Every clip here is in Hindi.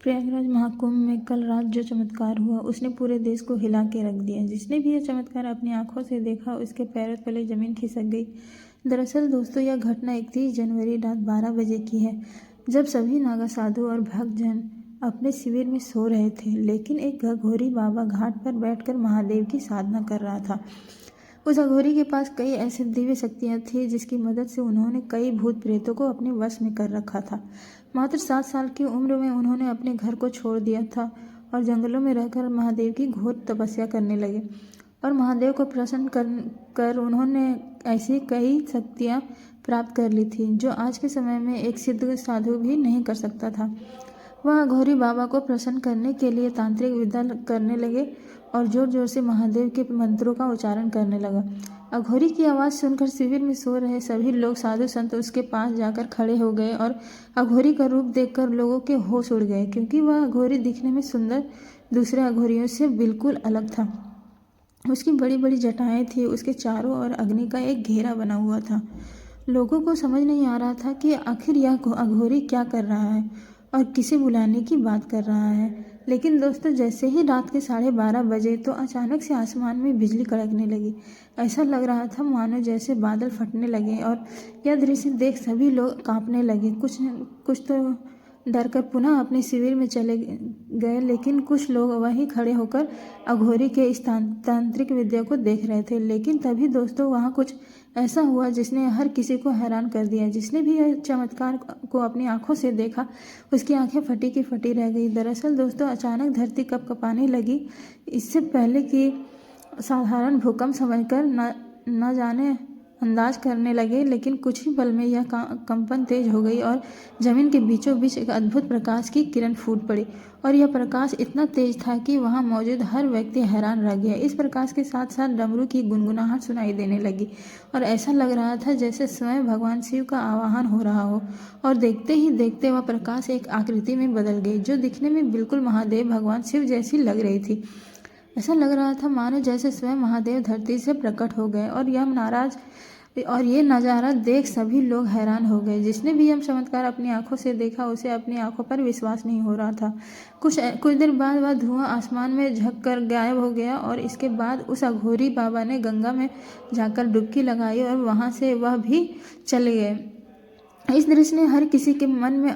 प्रयागराज महाकुंभ में कल रात जो चमत्कार हुआ उसने पूरे देश को हिला के रख दिया। जिसने भी यह चमत्कार अपनी आंखों से देखा उसके पैरों तले जमीन खिसक गई। दरअसल दोस्तों, यह घटना 31 जनवरी रात 12 बजे की है, जब सभी नागा साधु और भक्तजन अपने शिविर में सो रहे थे, लेकिन एक अघोरी बाबा घाट पर बैठकर महादेव की साधना कर रहा था। उस अघोरी के पास कई ऐसी दिव्य शक्तियां थी जिसकी मदद से उन्होंने कई भूत प्रेतों को अपने वश में कर रखा था। मात्र 7 साल की उम्र में उन्होंने अपने घर को छोड़ दिया था और जंगलों में रहकर महादेव की घोर तपस्या करने लगे और महादेव को प्रसन्न कर उन्होंने ऐसी कई शक्तियां प्राप्त कर ली थी जो आज के समय में एक सिद्ध साधु भी नहीं कर सकता था। वह अघोरी बाबा को प्रसन्न करने के लिए तांत्रिक विद्या करने लगे और जोर जोर से महादेव के मंत्रों का उच्चारण करने लगा। अघोरी की आवाज़ सुनकर शिविर में सो रहे सभी लोग साधु संत उसके पास जाकर खड़े हो गए और अघोरी का रूप देखकर लोगों के होश उड़ गए, क्योंकि वह अघोरी दिखने में सुंदर दूसरे अघोरियों से बिल्कुल अलग था। उसकी बड़ी बड़ी जटाएं थी, उसके चारों ओर अग्नि का एक घेरा बना हुआ था। लोगों को समझ नहीं आ रहा था कि आखिर यह अघोरी क्या कर रहा है और किसे बुलाने की बात कर रहा है। लेकिन दोस्तों, जैसे ही रात के 12:30 बजे तो अचानक से आसमान में बिजली कड़कने लगी। ऐसा लग रहा था मानो जैसे बादल फटने लगे और यह दृश्य देख सभी लोग कांपने लगे। कुछ तो डरकर पुनः अपने शिविर में चले गए, लेकिन कुछ लोग वहीं खड़े होकर अघोरी के इस तांत्रिक विद्या को देख रहे थे। लेकिन तभी दोस्तों, वहाँ कुछ ऐसा हुआ जिसने हर किसी को हैरान कर दिया। जिसने भी यह चमत्कार को अपनी आंखों से देखा उसकी आंखें फटी की फटी रह गई। दरअसल दोस्तों, अचानक धरती कँपने लगी। इससे पहले कि साधारण भूकंप समझकर न जाने अंदाज करने लगे, लेकिन कुछ ही पल में यह कंपन तेज हो गई और जमीन के बीचों बीच एक अद्भुत प्रकाश की किरण फूट पड़ी। और यह प्रकाश इतना तेज था कि वहां मौजूद हर व्यक्ति हैरान रह गया। इस प्रकाश के साथ साथ डमरू की गुनगुनाहट सुनाई देने लगी और ऐसा लग रहा था जैसे स्वयं भगवान शिव का आवाहन हो रहा हो। और देखते ही देखते वह प्रकाश एक आकृति में बदल गई जो दिखने में बिल्कुल महादेव भगवान शिव जैसी लग रही थी। ऐसा लग रहा था मानो जैसे स्वयं महादेव धरती से प्रकट हो गए और ये नज़ारा देख सभी लोग हैरान हो गए। जिसने भी यह चमत्कार अपनी आंखों से देखा उसे अपनी आंखों पर विश्वास नहीं हो रहा था। कुछ देर बाद वह धुआं आसमान में झक कर गायब हो गया और इसके बाद उस अघोरी बाबा ने गंगा में जाकर डुबकी लगाई और वहां से वह भी चले गए। इस दृश्य ने हर किसी के मन में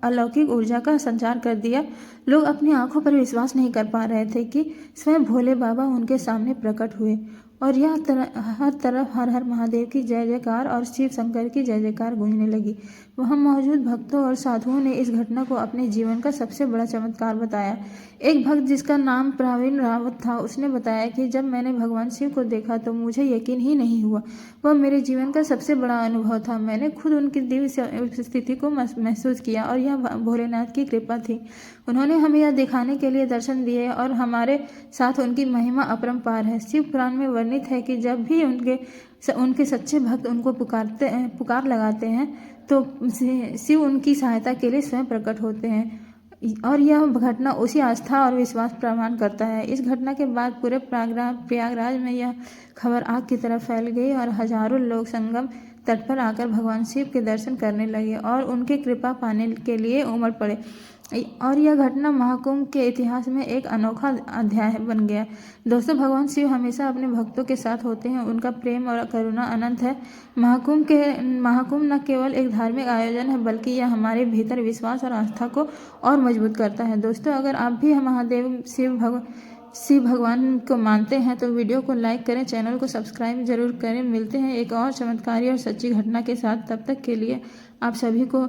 अलौकिक ऊर्जा का संचार कर दिया। लोग अपनी आंखों पर विश्वास नहीं कर पा रहे थे कि स्वयं भोले बाबा उनके सामने प्रकट हुए और हर तरफ हर हर महादेव की जय जयकार और शिव शंकर की जय जयकार गूंजने लगी। वहां मौजूद भक्तों और साधुओं ने इस घटना को अपने जीवन का सबसे बड़ा चमत्कार बताया। एक भक्त जिसका नाम प्रवीण रावत था, उसने बताया कि जब मैंने भगवान शिव को देखा तो मुझे यकीन ही नहीं हुआ। वह मेरे जीवन का सबसे बड़ा अनुभव था। मैंने खुद उनकी दिव्य स्थिति को महसूस किया और यह भोलेनाथ की कृपा थी। उन्होंने हमें यह दिखाने के लिए दर्शन दिए और हमारे साथ उनकी महिमा अपरंपार है। शिव पुराण में वर्णित है कि जब भी उनके सच्चे भक्त उनको पुकार लगाते हैं तो शिव उनकी सहायता के लिए स्वयं प्रकट होते हैं और यह घटना उसी आस्था और विश्वास प्रमाण करता है। इस घटना के बाद पूरे प्रयागराज में यह खबर आग की तरह फैल गई और हजारों लोग संगम तट पर आकर भगवान शिव के दर्शन करने लगे और उनके कृपा पाने के लिए उमड़ पड़े। और यह घटना महाकुंभ के इतिहास में एक अनोखा अध्याय बन गया। दोस्तों, भगवान शिव हमेशा अपने भक्तों के साथ होते हैं। उनका प्रेम और करुणा अनंत है। महाकुंभ न केवल एक धार्मिक आयोजन है बल्कि यह हमारे भीतर विश्वास और आस्था को और मजबूत करता है। दोस्तों, अगर आप भी महादेव शिव भगवान को मानते हैं तो वीडियो को लाइक करें, चैनल को सब्सक्राइब जरूर करें। मिलते हैं एक और चमत्कारी और सच्ची घटना के साथ। तब तक के लिए आप सभी को